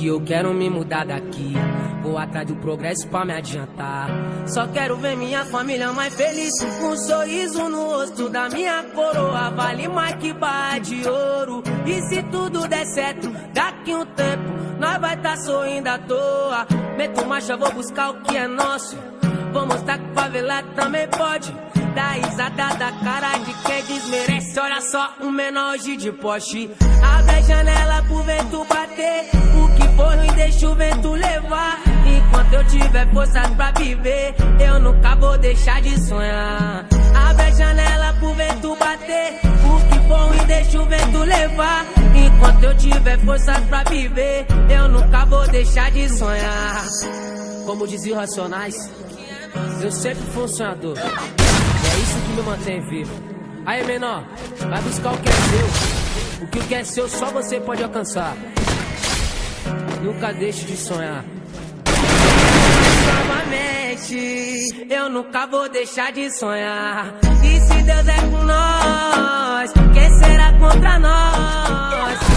que eu quero me mudar daqui. Vou atrás do progresso pra me adiantar. Só quero ver minha família mais feliz, com um sorriso no rosto da minha coroa. Vale mais que barra de ouro. E se tudo der certo, daqui um tempo nós vai tá sorrindo à toa. Meto marcha, vou buscar o que é nosso. Vou mostrar que favelado também pode. Dá risada da cara de quem desmerece. Olha só, um menor hoje de Porsche. Abre a janela pro vento bater. O que for ruim deixa o vento levar. Enquanto eu tiver forças pra viver, eu nunca vou deixar de sonhar. Abre a janela pro vento bater. O que for ruim deixa o vento levar. Enquanto eu tiver forças pra viver, eu nunca vou deixar de sonhar. Como diziam Racionais, eu sempre fui um sonhador. É isso que me mantém vivo. Aí, menor, vai buscar o que é seu. O que é seu só você pode alcançar. Nunca deixe de sonhar. Novamente, eu nunca vou deixar de sonhar. E se Deus é com nós, quem será contra nós?